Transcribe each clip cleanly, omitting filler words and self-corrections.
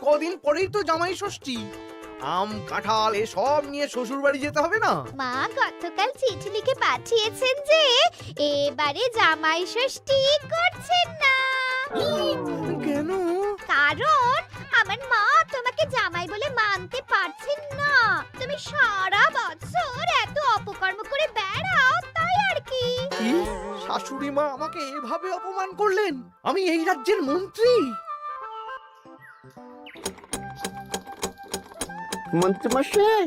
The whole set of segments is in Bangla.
কদিন পরেই তো জামাই ষষ্ঠী। আম কাঁঠাল এসব নিয়ে শ্বশুর বাড়ি যেতে হবে না? মা গতকাল চিঠি লিখে পাঠিয়েছেন যে এবারে জামাই ষষ্ঠী করছেন না। কেন? কারণ আমার মা তোমাকে জামাই বলে মানতে পারছেন না। তুমি সারা বছর এত অপকর্ম করে বেড়াও, তাই আর কি। কি? শাশুড়ি মা আমাকে এভাবে অপমান করলেন? আমি এই রাজ্যের মন্ত্রী। মন্ত্রীমশাই,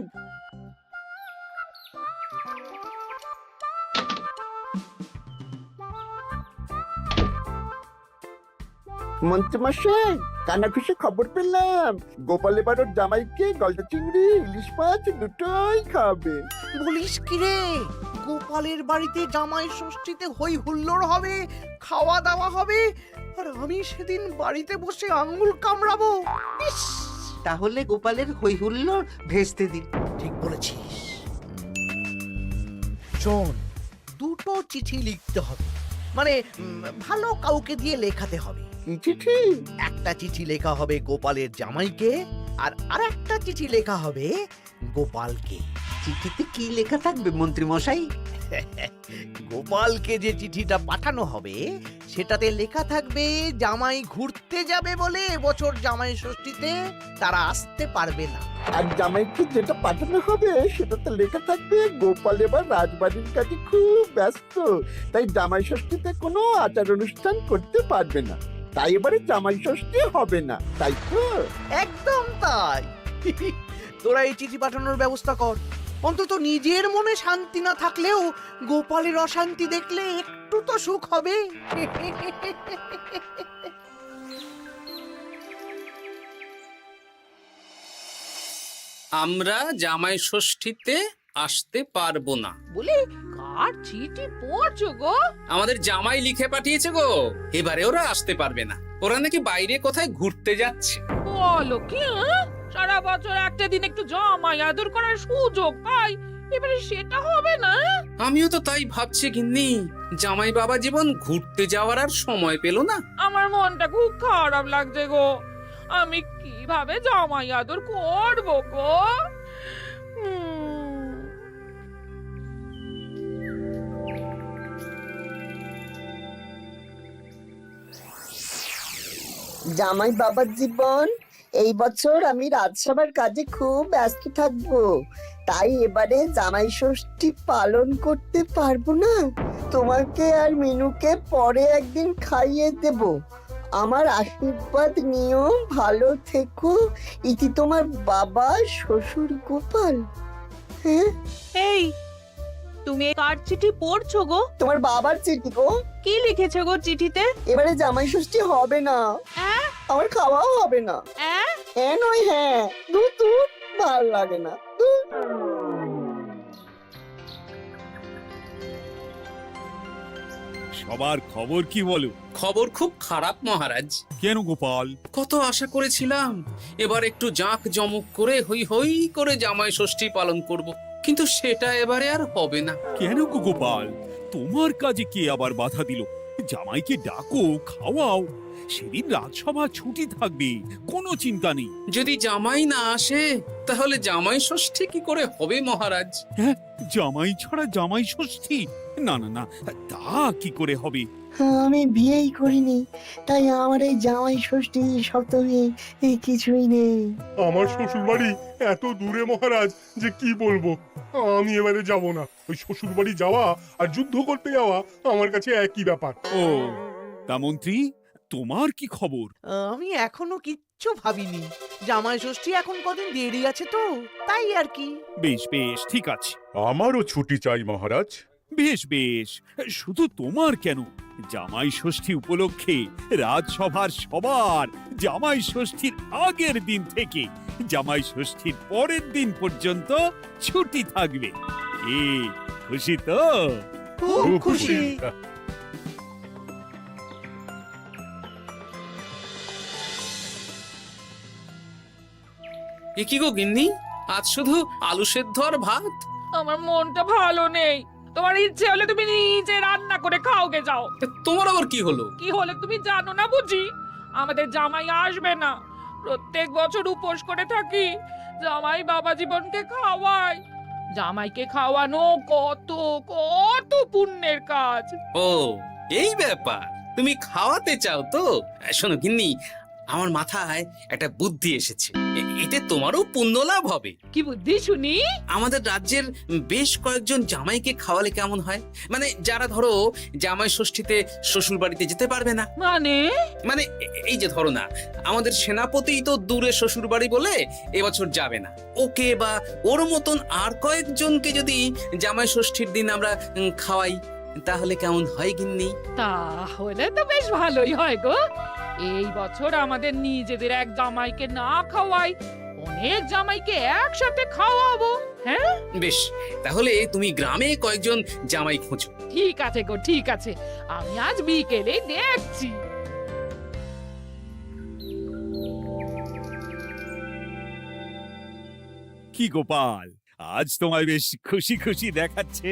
মন্ত্রীমশাই, কানাঘুষে খবর পেলাম গোপাল এবার ওর জামাইকে গলদা চিংড়ি ইলিশ মাছ দুটোই খাবে। বলিস কি রে? গোপালের বাড়িতে জামাই ষষ্ঠীতে হই হুল্লোড় হবে, খাওয়া দাওয়া হবে, আর আমি সেদিন বাড়িতে বসে আঙ্গুল কামড়াবো। ইস! তাহলে গোপালের হই হুল্লোড় ভেস্তে দিন। ঠিক বলেছিস। শোন, দুটো চিঠি লিখতে হবে, মানে ভালো কাউকে দিয়ে লেখাতে হবে। কি চিঠি? একটা চিঠি লেখা হবে গোপালের জামাইকে, আর আরেকটা চিঠি লেখা হবে গোপালকে। চিঠিতে কি লেখা থাকবে মন্ত্রী মশাই? গোপালকে যে চিঠিটা পাঠানো হবে সেটাতে লেখা থাকবে জামাই ঘুরতে যাবে বলে এবছর জামাই ষষ্ঠীতে তারা আসতে পারবে না। আর জামাইকে যেটা পাঠানো হবে সেটাতে লেখা থাকবে গোপাল এবার রাজবাড়ির কাছে খুব ব্যস্ত, তাই জামাই ষষ্ঠীতে কোনো আচার অনুষ্ঠান করতে পারবে না, তাই এবারে জামাই ষষ্ঠী হবে না, তাই তো? একদম তাই। তোরা এই চিঠি পাঠানোর ব্যবস্থা কর। অন্তত নিজের মনে শান্তি না থাকলেও গোপালের অশান্তি দেখলে একটু তো সুখ হবে। আমরা জামাই ষষ্ঠীতে আসতে পারবো না বলে কার চিঠি পড়ছো গো? আমাদের জামাই লিখে পাঠিয়েছে গো, এবারে ওরা আসতে পারবে না। ওরা নাকি বাইরে কোথায় ঘুরতে যাচ্ছে। বলো কি? সারা বছর একটা দিন একটু জামাই আদর করার সুযোগ পাই, এবারে সেটা হবে না? আমিও তো তাই ভাবছি গিন্নি, জামাই বাবা জীবন ঘুরতে যাওয়ার আর সময় পেল না। আমার মনটা খুব খারাপ লাগছে গো। আমি কিভাবে জামাই আদর করবো গো? জামাই বাবার জীবন, এই বছর আমি রাজসভার কাজে খুব ব্যস্ত থাকবো, তাই এবারে জামাই ষষ্ঠী পালন করতে পারবো না। তোমাকে আর মিনুকে পরে একদিন খাইয়ে দেব। আমার আশীর্বাদ নিও, ভালো থেকো, ইতি তোমার বাবা শ্বশুর গোপাল। হ্যাঁ, এই তুমি কার চিঠি পড়ছো গো? তোমার বাবার চিঠি গো। কি লিখেছে গো চিঠিতে? এবারে জামাই ষষ্ঠী হবে না, আমার খাওয়াও হবে না। হ্যাঁ নয় হ্যাঁ, দূর দূর, ভাল লাগে না, দূর। সবার খবর কি বলো? খবর খুব খারাপ মহারাজ। কেন গোপাল? কত আশা করেছিলাম এবার একটু জাঁক জমক করে হই হই করে জামাই ষষ্ঠী পালন করব, কিন্তু সেটা এবারে আর হবে না। কেন গো গোপাল, তোমার কাজে কে আবার বাধা দিল? জামাইকে ডাকো, খাওয়াও, সেদিন রাজসভা ছুটি থাকবে, কোনো চিন্তা নেই। যদি জামাই না আসে তাহলে জামাই ষষ্ঠী কি করে হবে মহারাজ? হ্যাঁ, জামাই ছাড়া জামাই ষষ্ঠী? না না না, তা কি করে হবে? আমি বিয়েই করিনি, তাই আমার এই জামাই ষষ্ঠী সপ্তমী কিছুই নেই। আমার শ্বশুর বাড়ি এত দূরে মহারাজ যে কি বলবো। আমি এবারে যাব না। ওই শ্বশুর বাড়ি যাওয়া আর যুদ্ধ করতে যাওয়া আমার কাছে একই ব্যাপার। ও, তা মন্ত্রী, তোমার কি খবর? আমি এখনো কিচ্ছু ভাবিনি। জামাই ষষ্ঠী এখন কদিন দেরি আছে তো, তাই আর কি। বেশ বেশ, ঠিক আছে। আমারও ছুটি চাই মহারাজ। বেশ বেশ, শুধু তোমার কেন, জামাই ষষ্ঠী উপলক্ষে রাজসভার সবার জামাই ষষ্ঠীর আগের দিন থেকে জামাই ষষ্ঠীর পরের দিন পর্যন্ত ছুটি থাকবে। এ খুশি তো? খুব খুশি। এ কি গো গিন্নি, আজ শুধু আলু সেদ্ধ আর ভাত? আমার মনটা ভালো নেই। তোমার ইচ্ছে হলে তুমি নিজে রান্না করে খাওগে যাও। তা তোমার আবার কি হলো? কি হলে তুমি জানো না বুঝি? আমাদের জামাই আসবে না। প্রত্যেক বছর উপোস করে থাকি, জামাই বাবা জীবনকে খাওয়াই। জামাইকে খাওয়ানো কত কত পুণ্যের কাজ। ও এই ব্যাপার, তুমি খাওয়াতে চাও তো? শোনো গিন্নি, আমার মাথায় একটা বুদ্ধি এসেছে। এতে তোমারও পুণ্য লাভ হবে। কি বুদ্ধি শুনি? আমাদের রাজ্যের বেশ কয়েকজন জামাইকে খাওয়ালে কেমন হয়? মানে যারা ধরো জামাই ষষ্ঠীতে শ্বশুর বাড়িতে যেতে পারবে না। মানে এই যে ধরো না, আমাদের সেনাপতিই তো দূরে শ্বশুর বাড়ি বলে এবছর যাবে না। ওকে বা ওর মতন আর কয়েকজনকে যদি জামাই ষষ্ঠীর দিন আমরা খাওয়াই, তাহলে কেমন হয় গিন্নি? তাহলে তো বেশ ভালোই হয় গো। এই বছর আমাদের নিজেদের এক জামাইকে না খাওয়াই, অনেক জামাইকে একসাথে খাওয়াবো। হ্যাঁ বেশ, তাহলে তুমি গ্রামে কয়েকজন জামাই খোঁজো। ঠিক আছে গো, ঠিক আছে, আমি আজ বিকেলে দেখছি। কি গোপাল, আজ তোমায় বেশ খুশি খুশি দেখাচ্ছে।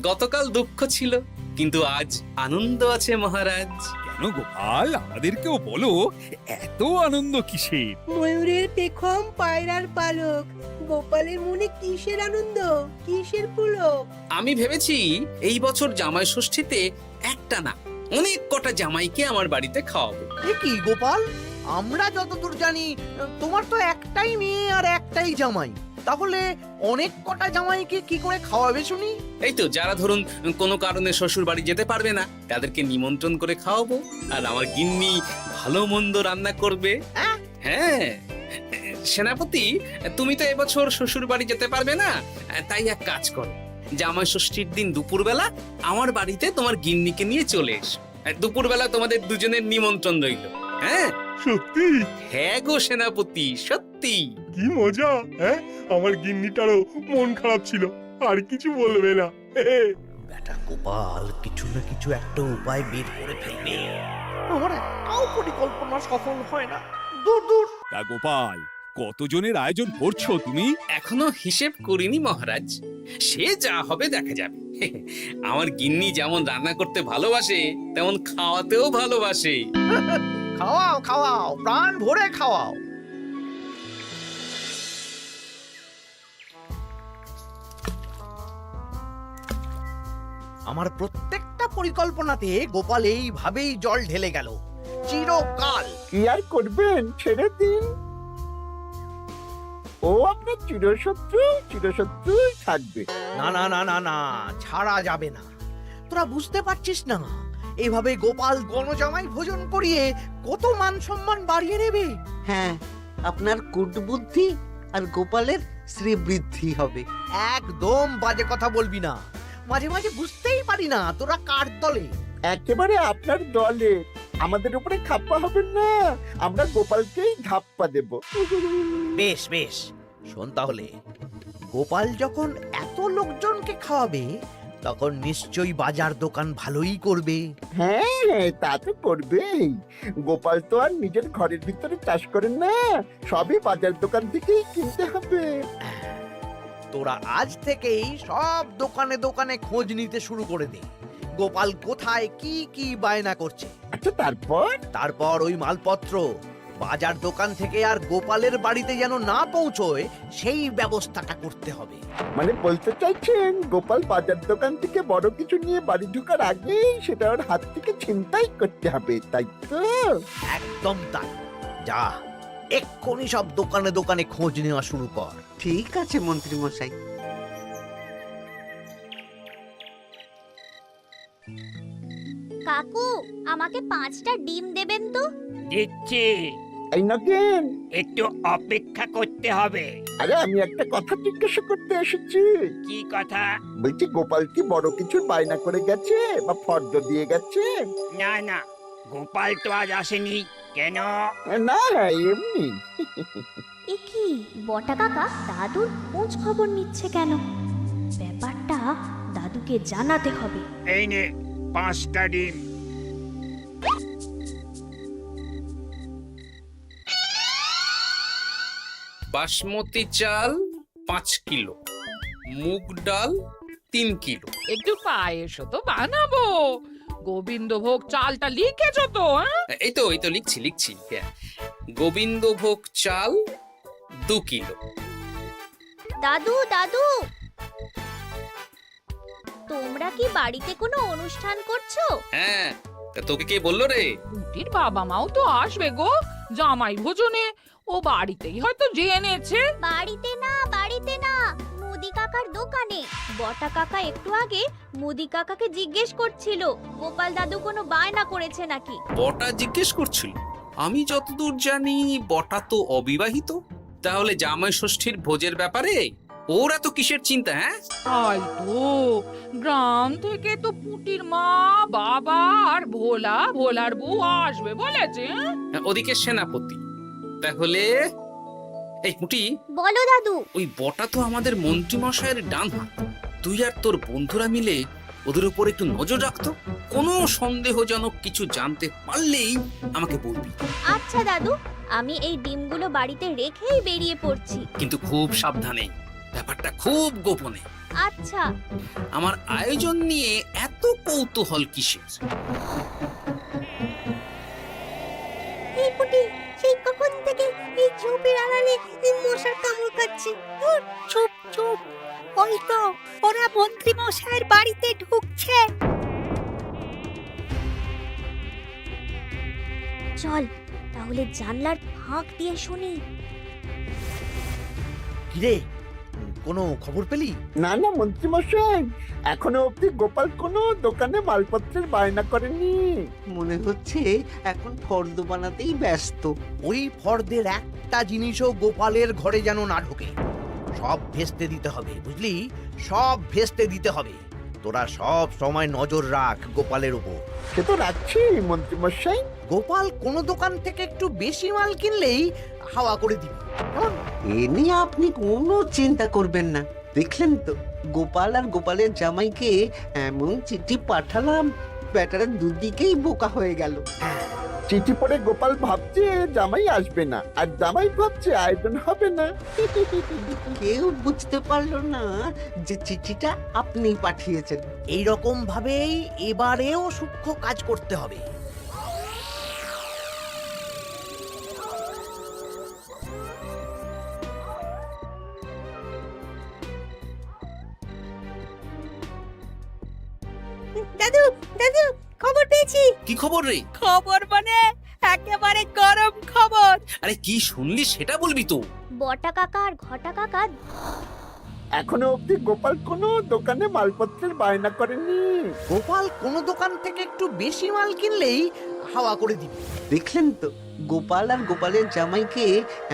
গতকাল দুঃখ ছিল, কিন্তু আজ আনন্দ আছে মহারাজ। কেন গোপাল, আমাদেরকেও বলো, এত আনন্দ কিসের? ময়ূরের পেখম পায়রার পালক, গোপালের মনে কিসের আনন্দ, কিসের পুলক? আমি ভেবেছি এই বছর জামাই ষষ্ঠীতে একটা না, অনেক কটা জামাইকে আমার বাড়িতে খাওয়াবো। এ কি গোপাল, আমরা যতদূর জানি তোমার তো একটাই মেয়ে আর একটাই জামাই, তাহলে অনেক কটা জামাইকে কি করে খাওয়াবে শুনি? এই তো যারা ধরুন কোনো কারণে শ্বশুর বাড়ি যেতে পারবে না, তাদেরকে নিমন্ত্রণ করে খাওয়াবো। আর আমার গিন্নি ভালো মন্দ রান্না করবে। হ্যাঁ সেনাপতি, তুমি তো এবছর শ্বশুর বাড়ি যেতে পারবে না, তাই এক কাজ করো, জামাই ষষ্ঠীর দিন দুপুরবেলা আমার বাড়িতে তোমার গিন্নিকে নিয়ে চলে এসো। দুপুরবেলা তোমাদের দুজনের নিমন্ত্রণ রইল। হ্যাঁ সত্যি? হ্যাঁ গো সেনাপতি, সত্যি। কি মজা! হ্যাঁ, আমার গিন্নিটারও মন খারাপ ছিল, আর কিছু বলবে না। বেটা গোপাল কিছু না কিছু একটা উপায় বের করে ফেলবে। আমার একটাও পরিকল্পনা সফল হয় না। দূর দূর। তা গোপাল, কতজনের আয়োজন করছো তুমি? এখনো হিসেব করিনি মহারাজ, সে যা হবে দেখা যাবে। আমার গিন্নি যেমন রান্না করতে ভালোবাসে, তেমন খাওয়াতেও ভালোবাসে। খাওয়াও খাওয়াও, প্রাণ ভরে খাওয়াও। আমার প্রত্যেকটা পরিকল্পনাতে গোপাল এইভাবেই জল ঢেলে গেল চিরকাল। কি আর করবেন, ছেড়ে দিন। ও আপনার চিরশত্রুই থাকবে। না না না না না, ছাড়া যাবে না। তোরা বুঝতে পারছিস না, এইভাবে গোপাল গণজামাই ভোজন করিয়ে কত মান সম্মান বাড়িয়ে নেবে। হ্যাঁ, আপনার কূটবুদ্ধি আর গোপালের শ্রীবৃদ্ধি হবে। একদম বাজে কথা বলবি না। মাঝে মাঝে বুঝতেই পারি না তোরা কার দলে। একেবারে আপনার দলে। আমাদের উপরে খাপ্পা হবেন না, আমরা গোপালকেই ধাপ্পা দেব। বেশ বেশ, শোন তাহলে, গোপাল যখন এত লোকজনকে খাওয়াবে, তখন নিশ্চয়ই বাজার দোকান ভালোই করবে। হ্যাঁ, তা তো করবেই। গোপাল তো আর নিজের ঘরের ভিতরে চাষ করেন না, সবই বাজার দোকান থেকেই কিনতে হবে। তোরা আজ থেকেই সব দোকানে দোকানে খোঁজ নিতে শুরু করে দে, গোপাল কোথায় কি কি বায়না করছে। আচ্ছা, তারপর ওই মালপত্র বাজার দোকান থেকে আর গোপালের বাড়িতে যেন না পৌঁছয়, সেই ব্যবস্থাটা করতে হবে। মানে বলতে চাইছেন গোপাল বাজার দোকান থেকে বড় কিছু নিয়ে বাড়ি ঢোকার আগেই সেটা ওর হাত থেকে ছিনতাই করতে হবে, তাই তো? একদম তাই। যা, এক্ষুনি সব দোকানে দোকানে খোঁজ নেওয়া শুরু কর। ঠিক আছে মন্ত্রী মশাই। কাকু, আমাকে 5টা ডিম দেবেন তো? দিচ্ছি, এই নগেন, একটু অপেক্ষা করতে হবে। আরে আমি একটা কথা জিজ্ঞাসা করতে এসেছি। কি কথা? বলছি, গোপাল কি বড় কিছুর বায়না করে গেছে বা ফর্দ দিয়ে গেছে? না না, গোপাল তো আজ আসেনি। কেন? না, এমনি। এ কি, বটা কাকা দাদুর খোঁজ খবর নিচ্ছে কেন? ব্যাপারটা দাদুকে জানাতে হবে। এই নে 5টা ডিম। বাসমতি চাল 5 কিলো, মুগ ডাল 3 কিলো। একটু পায়েসও তো বানাবো। গোবিন্দভোগ চালটা লিখেছো তো? এই তো লিখছি। হ্যাঁ, গোবিন্দভোগ চাল 2 কিলো। দাদু দাদু, তোমরা কি বাড়িতে কোনো অনুষ্ঠান করছো? হ্যাঁ, তা তোকে কে বললো রে? পুটির বাবা মাও তো আসবে গো জামাই ভোজনে। ও বাড়িতেই হয়তো জেনেছে। বাড়িতে না, মুদি কাকার দোকানে। বটা কাকা একটু আগে মুদি কাকাকে জিজ্ঞেস করছিল গোপাল দাদু কোনো বায়না করেছে নাকি। বটা জিজ্ঞেস করছিল? আমি যতদূর জানি বটা তো অবিবাহিত। তাহলে জামাই ষষ্ঠীর ভোজের ব্যাপারে ওর এত কিসের চিন্তা? হ্যাঁ, তাই তো, গ্রাম থেকে তো পুটির মা, বাবা আর ভোলার বউ আসবে বলেছে। ওদিকে সেনাপতি। তাহলে এই পুটি, বলো দাদু। ওই বটা তো আমাদের মন্ত্রী মশাইয়ের ডান হাত। তুই আর তোর বন্ধুরা মিলে ওদের উপর একটু নজর রাখতো। কোনো সন্দেহজনক কিছু জানতে পারলেই আমাকে বলবি। আচ্ছা দাদু, আমি এই ডিমগুলো বাড়িতে রেখেই বেরিয়ে পড়ছি। কিন্তু খুব সাবধানে, ব্যাপারটা খুব গোপনে। আচ্ছা। আমার আয়োজন নিয়ে এত কৌতূহল কিসের? এই পুটি, সেই কখন থেকে এই ঝোপের আড়ালে মশার কামড় খাচ্ছে। চুপ চুপ, ওই তো ওরা মন্ত্রী মশাইয়ের বাড়িতে ঢুকছে। চল তাহলে জানলার ফাঁক দিয়ে শুনি। কিরে, কোনো খবর পেলি? না না মন্ত্রী মশাই, এখনো অবধি গোপাল কোনো দোকানে মালপত্রের বায়না করেনি। মনে হচ্ছে এখন ফর্দ বানাতেই ব্যস্ত। ওই ফর্দের একটা জিনিসও গোপালের ঘরে যেন না ঢোকে। সব ভেস্তে দিতে হবে, বুঝলি? সব ভেস্তে দিতে হবে। তোরা সব সময় নজর রাখ গোপালের উপর। সে তো রাখছি মন্ত্রী মশাই। গোপাল কোনো দোকান থেকে একটু বেশি মাল কিনলেই হাওয়া করে দিবি। কেমন? এ নিয়ে আপনি কোনো চিন্তা করবেন না। দেখলেন তো গোপাল আর গোপালের জামাইকে এমন চিঠি পাঠালাম, ব্যাটারা দুদিকেই বোকা হয়ে গেল। চিঠি পড়ে গোপাল ভাবছে জামাই আসবে না, আর জামাই ভাবছে আয়োজন হবে না। কেউ বুঝতে পারলো না যে চিঠিটা আপনি পাঠিয়েছেন। এইরকম ভাবেই এবারেও সূক্ষ্ম কাজ করতে হবে। দাদু দাদু, খবর পেয়েছি। কি খবর রে? খবর মানে একেবারে গরম খবর। আরে কি শুনলি সেটা বলবি তো। বটা কাকা আর ঘটা কাকা এখনো অবধি গোপাল কোনো দোকানে মালপত্রের বায়না করেনি। গোপাল কোনো দোকান থেকে একটু বেশি মাল কিনলেই হাওয়া করে দিবি। দেখলেন তো গোপাল আর গোপালের জামাইকে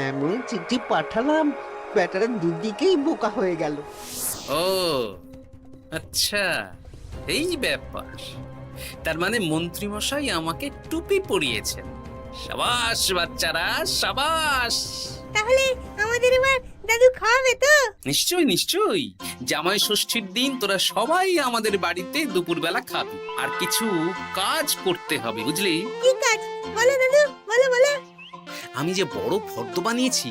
এমন চিঠি পাঠালাম, ব্যাটারা দুদিকেই বোকা হয়ে গেল। ও আচ্ছা, এই ব্যাপার। তার মানে মন্ত্রী মশাই আমাকে টুপি পরিয়েছেন। সাবাস বাচ্চারা, সাবাস। তাহলে আমাদের এবার দাদু খাওয়াবে তো? নিশ্চয়ই নিশ্চয়ই। জামাই ষষ্ঠীর দিন তোরা সবাই আমাদের বাড়িতে দুপুরবেলা খাবি। আর কিছু কাজ করতে হবে, বুঝলি? কি কাজ? বলো দাদু, বলো বলো। আমি যে বড় ফর্দ বানিয়েছি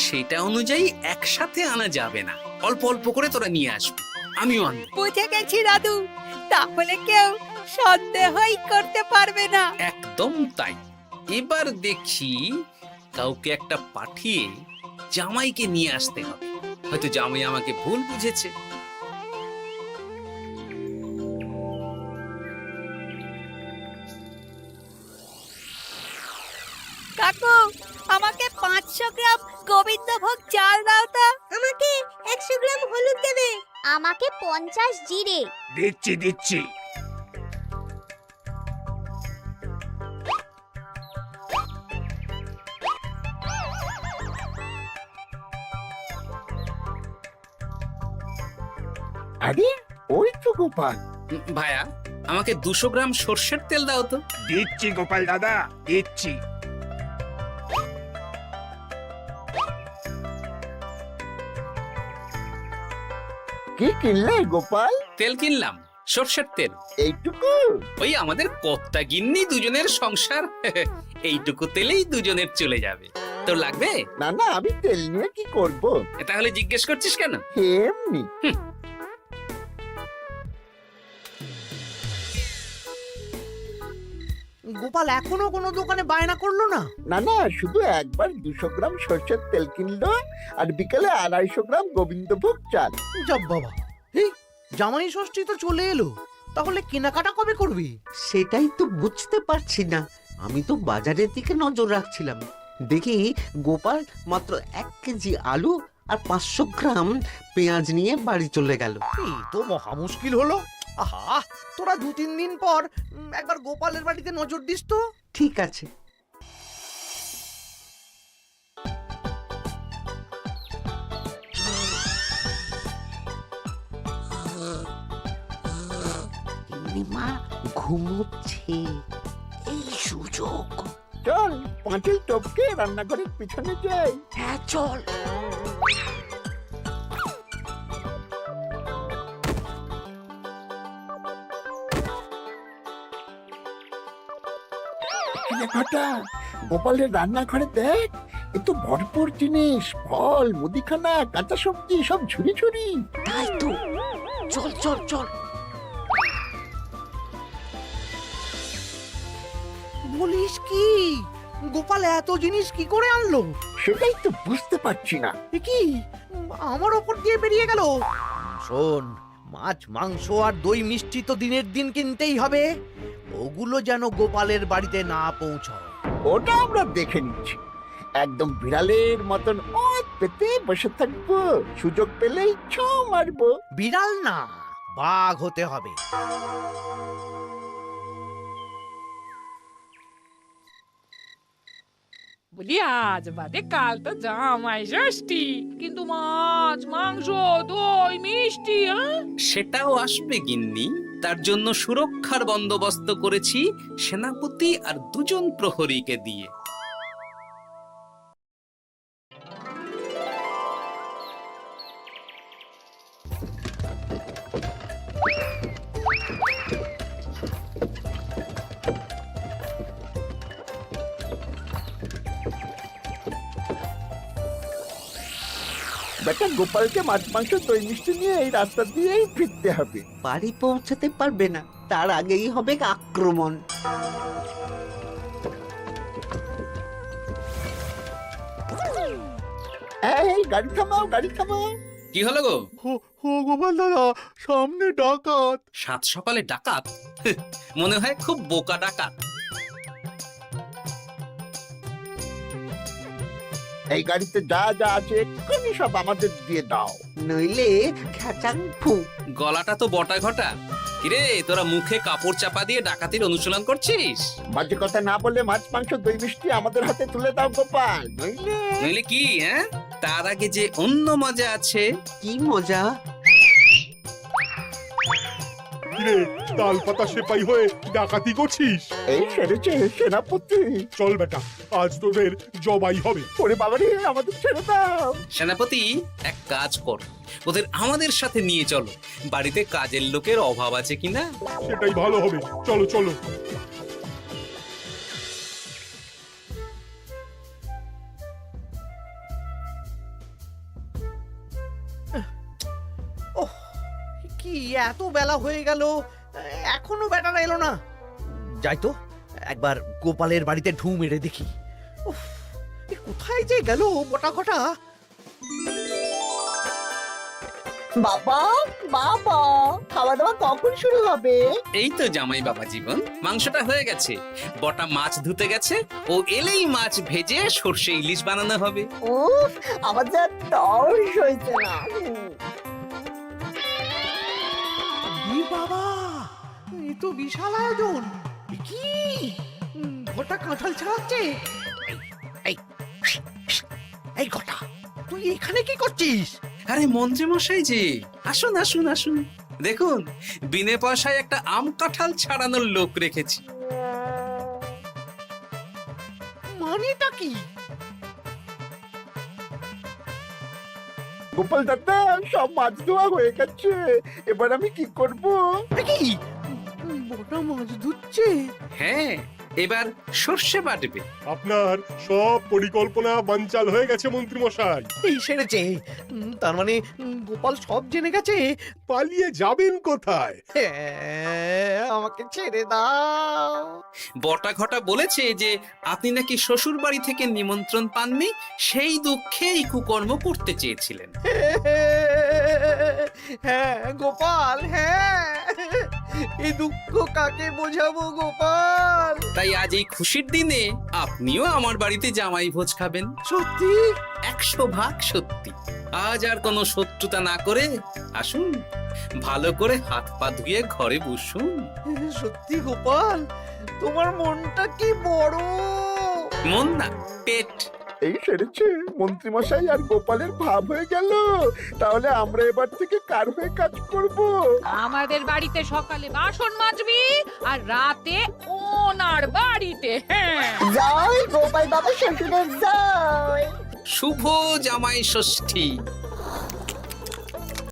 সেটা অনুযায়ী একসাথে আনা যাবে না, অল্প অল্প করে তোরা নিয়ে আসবি, আমিও আনবো। বুঝে গেছি দাদু, তাহলে কেউ সন্দেহই করতে পারবে না। একদম তাই। এবার দেখি কাউকে একটা পাঠিয়ে জামাইকে নিয়ে আসতে হবে। হয়তো জামাই আমাকে ভুল বুঝেছে। কাকু, আমাকে 500 গ্রাম গোবিন্দভোগ চাল দাও তো। আমাকে 100 গ্রাম হলুদ দেবে। আমাকে 50 জিরে। দিচ্ছি দিচ্ছি। আরে ওই তো গোপাল। ভাইয়া, আমাকে 200 গ্রাম সর্ষের তেল দাও তো। দিচ্ছি গোপাল দাদা, দিচ্ছি। কি কিনলে গোপাল? তেল কিনলাম, সর্ষের তেল। এইটুকু? ওই আমাদের কর্তা গিন্নি দুজনের সংসার, এইটুকু তেলেই দুজনের চলে যাবে। তোর লাগবে? না না, আমি তেল নিয়ে কি করব? তাহলে জিজ্ঞেস করছিস কেন? এমনি। গোপাল এখনো কোনো দোকানে বায়না করলো না? না না, শুধু একবার 200 গ্রাম সর্ষের তেল কিনলো আর বিকেলে 250 গ্রাম গোবিন্দভোগ চাল। যাব বাবা, এই জামাই ষষ্ঠী তো চলে এলো, তাহলে কেনাকাটা কবে করবি? সেটাই তো বুঝতে পারছি না। আমি তো বাজারের দিকে নজর রাখছিলাম, দেখি গোপাল মাত্র 1 কেজি আলু আর 500 গ্রাম পেঁয়াজ নিয়ে বাড়ি চলে গেল। এই তো মহা মুশকিল হলো। আহা, তোরা 2-3 দিন পর একবার গোপালের বাড়িতে নজর দিস তো। ঠিক আছে। মা ঘুমোচ্ছে, এই সুযোগ। চল পাঁচিল টপকে রান্নাঘরের পিছনে যাই। হ্যাঁ চল। ঘটা গোপালের রান্নাঘরে দেখ, এ তো ভরপুর জিনিস, ফল, মুদিখানা, কাঁচা সবজি সব ঝুড়ি ঝুড়ি। তাই তো, চল চল চল। বলিস কি, গোপাল এত জিনিস কি করে আনলো? সেটাই তো বুঝতে পারছি না। এ কি আমার ওপর দিয়ে বেরিয়ে গেল? শোন, মাছ, মাংস আর দই মিষ্টি তো দিনের দিন কিনতেই হবে, ওগুলো যেন গোপালের বাড়িতে না পৌঁছায়। ওটা আমরা দেখে নিচ্ছি। একদম বিড়ালের মতন ওত পেতে বসে থাকবো, সুযোগ পেলেই ছো মারবো। বিড়াল না, বাঘ হতে হবে। বলি আজ বাদে কাল তো জামাই ষষ্ঠী, কিন্তু মাছ, মাংস, দই, মিষ্টি, সেটাও আসবে গিন্নি। তার জন্য সুরক্ষার বন্দোবস্ত করেছি সেনাপতি আর 2 জন প্রহরীকে দিয়ে। বেটা গোপালকে মাছ, মাংস, দই মিষ্টি নিয়ে এই রাস্তা দিয়েই ফিরতে হবে। বাড়ি পৌঁছাতে পারবে না, তার আগেই হবে আক্রমণ। এই গাড়ি থামাও, গাড়ি থামাও। কি হলো গো? ও গোপাল দাদা, সামনে ডাকাত। 7 সকালে ডাকাত? মনে হয় খুব বোকা ডাকাত। এই গাড়িতে যা যা আছে এক্ষুনি সব আমাদের দিয়ে দাও। নইলে খেচাং ফু। গলাটা তো বটা ঘটা। কিরে, তোরা মুখে কাপড় চাপা দিয়ে ডাকাতির অনুশীলন করছিস? বাজে কথা না বলে মাছ, মাংস, দই মিষ্টি আমাদের হাতে তুলে দাও গোপাল, নইলে নইলে কি? হ্যাঁ, তার আগে যে অন্য মজা আছে। কি মজা? কিরে, তাল পাতা সেপাই হয়ে ডাকাতি করছিস? এই সেরেছে সেনাপতি। চল বেটা, আজ তোদের জবাই হবে। ওরে বাবারে, আমাদের ছেড়ে দাও। সেনাপতি, এক কাজ কর, ওদের আমাদের সাথে নিয়ে চলো। বাড়িতে কাজের লোকের অভাব আছে কিনা। সেটাই ভালো হবে, চলো চলো। ওহ, কি এত বেলা হয়ে গেল, এখনো বেটারা এলো না। যাই তো একবার গোপালের বাড়িতে ঢু মেরে দেখি। উফ, এ কোথায় যে গেল বটা ঘটা? বাবা, বাবা, খাওয়া দাওয়া কখন শুরু হবে? এই তো জামাই বাবা জীবন, মাংসটা হয়ে গেছে, বটা মাছ ধুতে গেছে, ও এলেই মাছ ভেজে সর্ষে ইলিশ বানানো হবে। উফ, আমার যা তর্স হয়েছে না। এ বাবা, এ তো বিশাল আয়োজন। এ কি ঘটা কাঁঠাল ছাড়াচ্ছে? এই এই ঘটা, তুই এখানে কি করছিস? আরে মন্ত্রী মশাই যে, আসুন আসুন আসুন, দেখুন বিনে পয়সায় একটা আম কাঁঠাল ছাড়ানোর লোক রেখেছি। মানেটা কি? গোপাল দাদা, সব মাছ ধোয়া হয়ে গেছে, এবার আমি কি করব? এ কি বটা মাছ ধুচ্ছে? হ্যাঁ, এবার সর্ষে বাটবে। আপনার সব পরিকল্পনা বানচাল হয়ে গেছে মন্ত্রী মশাই। এই সেরেছে। তার মানে গোপাল সব জেনে গেছে। পালিয়ে যাবেন কোথায়? হ্যাঁ, আমাকে ছেড়ে দাও। বটা ঘটা বলেছে যে আপনি নাকি শ্বশুর বাড়ি থেকে নিমন্ত্রণ পাননি, সেই দুঃখে এই কুকর্ম করতে চেয়েছিলেন। হ্যাঁ গোপাল, হ্যাঁ, এই দুঃখ কাকে বোঝাবো গোপাল? তাই আজ এই খুশির দিনে আপনিও আমার বাড়িতে জামাই ভোজ খাবেন। সত্যি? 100% সত্যি। আজ আর কোনো শত্রুতা না করে আসুন, ভালো করে হাত পা ধুয়ে ঘরে বসুন। সত্যি গোপাল, তোমার মনটা কি বড়। মন না, পেট। এই সেরেছে, মন্ত্রী মশাই আর গোপালের ভাব হয়ে গেল। তাহলে আমরা এবার থেকে কার হয়ে কাজ করব? আমাদের বাড়িতে সকালে বাসন মাজবি আর রাতে ওনার বাড়িতে। হ্যাঁ, জয় গোপাল বাবা শ্বশুরের জয়। শুভ জামাই ষষ্ঠী।